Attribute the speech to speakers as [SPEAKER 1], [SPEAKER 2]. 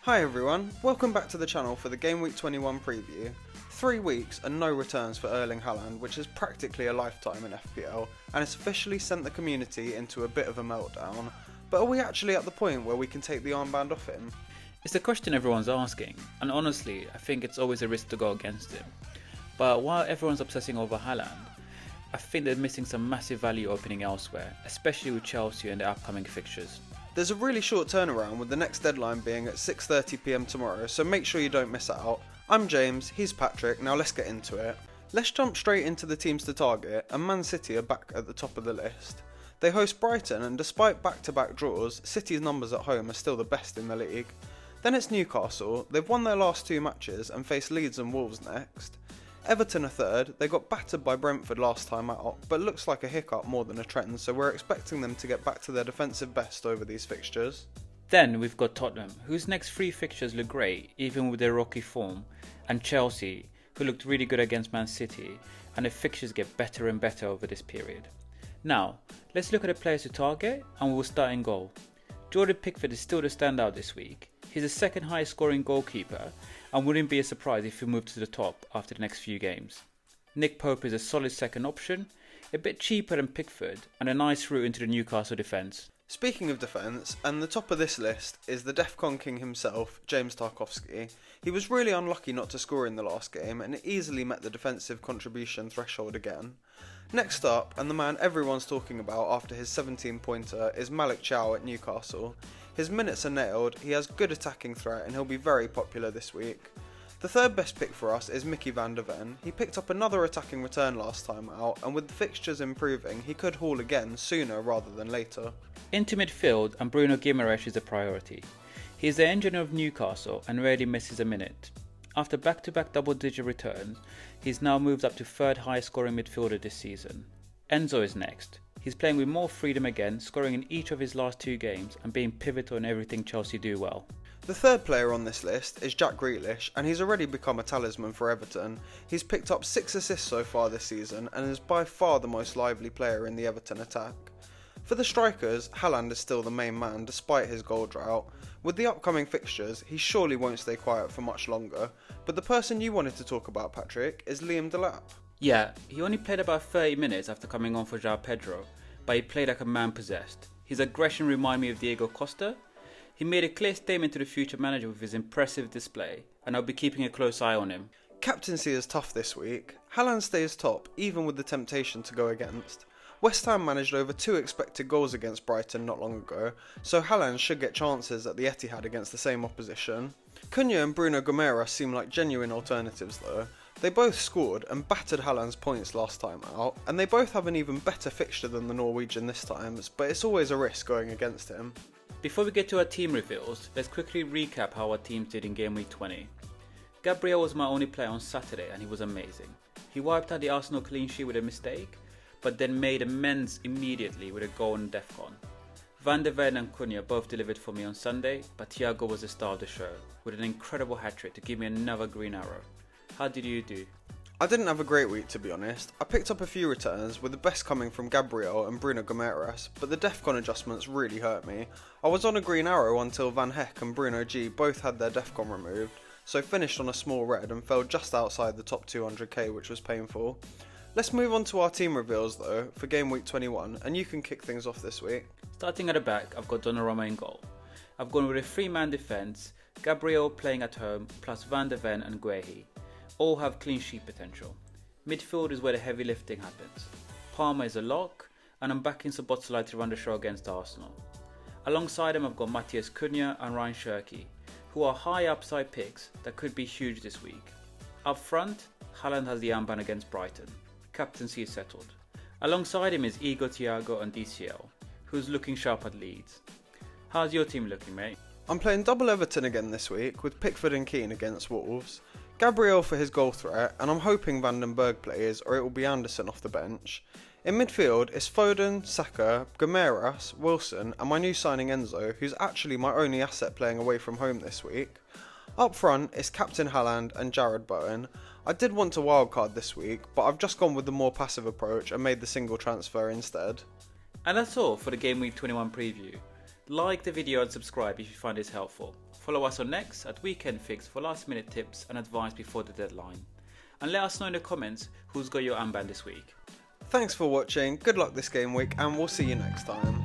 [SPEAKER 1] Hi everyone, welcome back to the channel for the Gameweek21 preview. 3 weeks and no returns for Erling Haaland, which is practically a lifetime in FPL, and it's officially sent the community into a bit of a meltdown. But are we actually at the point where we can take the armband off him?
[SPEAKER 2] It's the question everyone's asking, and honestly, I think it's always a risk to go against him. But while everyone's obsessing over Haaland, I think they're missing some massive value opening elsewhere, especially with Chelsea and their upcoming fixtures.
[SPEAKER 1] There's a really short turnaround with the next deadline being at 6:30 PM tomorrow, so make sure you don't miss out. I'm James, he's Patrick, now let's get into it. Let's jump straight into the teams to target, and Man City are back at the top of the list. They host Brighton, and despite back-to-back draws, City's numbers at home are still the best in the league. Then it's Newcastle, they've won their last 2 matches and face Leeds and Wolves next. Everton are third, they got battered by Brentford last time out, but looks like a hiccup more than a trend, so we're expecting them to get back to their defensive best over these fixtures.
[SPEAKER 2] Then we've got Tottenham, whose next 3 fixtures look great, even with their rocky form, and Chelsea, who looked really good against Man City, and the fixtures get better and better over this period. Now, let's look at the players to target, and we will start in goal. Jordan Pickford is still the standout this week. He's the second highest scoring goalkeeper, and wouldn't be a surprise if he moved to the top after the next few games. Nick Pope is a solid second option, a bit cheaper than Pickford, and a nice route into the Newcastle defence.
[SPEAKER 1] Speaking of defence, and the top of this list is the Defcon king himself, James Tarkowski. He was really unlucky not to score in the last game and easily met the defensive contribution threshold again. Next up, and the man everyone's talking about after his 17-pointer, is Malick Thiaw at Newcastle. His minutes are nailed, he has good attacking threat and he'll be very popular this week. The third best pick for us is Mickey van der Ven. He picked up another attacking return last time out, and with the fixtures improving, he could haul again sooner rather than later.
[SPEAKER 2] Into midfield, and Bruno is a priority. He is the engine of Newcastle and rarely misses a minute. After back-to-back double-digit returns, he's now moved up to third highest scoring midfielder this season. Enzo is next. He's playing with more freedom again, scoring in each of his last 2 games and being pivotal in everything Chelsea do well.
[SPEAKER 1] The third player on this list is Jack Grealish, and he's already become a talisman for Everton. He's picked up 6 assists so far this season and is by far the most lively player in the Everton attack. For the strikers, Haaland is still the main man despite his goal drought. With the upcoming fixtures, he surely won't stay quiet for much longer, but the person you wanted to talk about, Patrick, is Delap.
[SPEAKER 2] Yeah, he only played about 30 minutes after coming on for João Pedro, but he played like a man possessed. His aggression reminded me of Diego Costa. He made a clear statement to the future manager with his impressive display, and I'll be keeping a close eye on him.
[SPEAKER 1] Captaincy is tough this week. Haaland stays top, even with the temptation to go against. West Ham managed over 2 expected goals against Brighton not long ago, so Haaland should get chances at the Etihad against the same opposition. Cunha and Bruno seem like genuine alternatives though. They both scored and battered Haaland's points last time out, and they both have an even better fixture than the Norwegian this time, but it's always a risk going against him.
[SPEAKER 2] Before we get to our team reveals, let's quickly recap how our teams did in Game Week 20. Gabriel was my only player on Saturday and he was amazing. He wiped out the Arsenal clean sheet with a mistake, but then made amends immediately with a goal in Defcon. Van der Ven and Cunha both delivered for me on Sunday, but Thiago was the star of the show, with an incredible hat-trick to give me another green arrow. How did you do?
[SPEAKER 1] I didn't have a great week to be honest. I picked up a few returns, with the best coming from Gabriel and Bruno, but the Defcon adjustments really hurt me. I was on a green arrow until Van Heck and Bruno G both had their Defcon removed, so finished on a small red and fell just outside the top 200k, which was painful. Let's move on to our team reveals though, for Game Week 21, and you can kick things off this week.
[SPEAKER 2] Starting at the back, I've got Donnarumma in goal. I've gone with a 3-man defence, Gabriel playing at home, plus Van der Ven and Guehi. All have clean sheet potential. Midfield is where the heavy lifting happens. Palmer is a lock, and I'm backing Szoboszlai to run the show against Arsenal. Alongside him I've got Matthias Cunha and Ryan Cherki, who are high upside picks that could be huge this week. Up front, Haaland has the armband against Brighton. Captaincy is settled. Alongside him is Igor Thiago and DCL, who's looking sharp at Leeds. How's your team looking, mate?
[SPEAKER 1] I'm playing double Everton again this week, with Pickford and Keane against Wolves. Gabriel for his goal threat, and I'm hoping Vandenberg plays or it will be Anderson off the bench. In midfield, it's Foden, Saka, Gomeras, Wilson and my new signing Enzo, who's actually my only asset playing away from home this week. Up front, it's Captain Haaland and Jared Bowen. I did want to wildcard this week, but I've just gone with the more passive approach and made the single transfer instead.
[SPEAKER 2] And that's all for the Game Week 21 preview. Like the video and subscribe if you find this helpful. Follow us on X at Weekend Fix for last minute tips and advice before the deadline. And let us know in the comments who's got your armband this week.
[SPEAKER 1] Thanks for watching, good luck this game week, and we'll see you next time.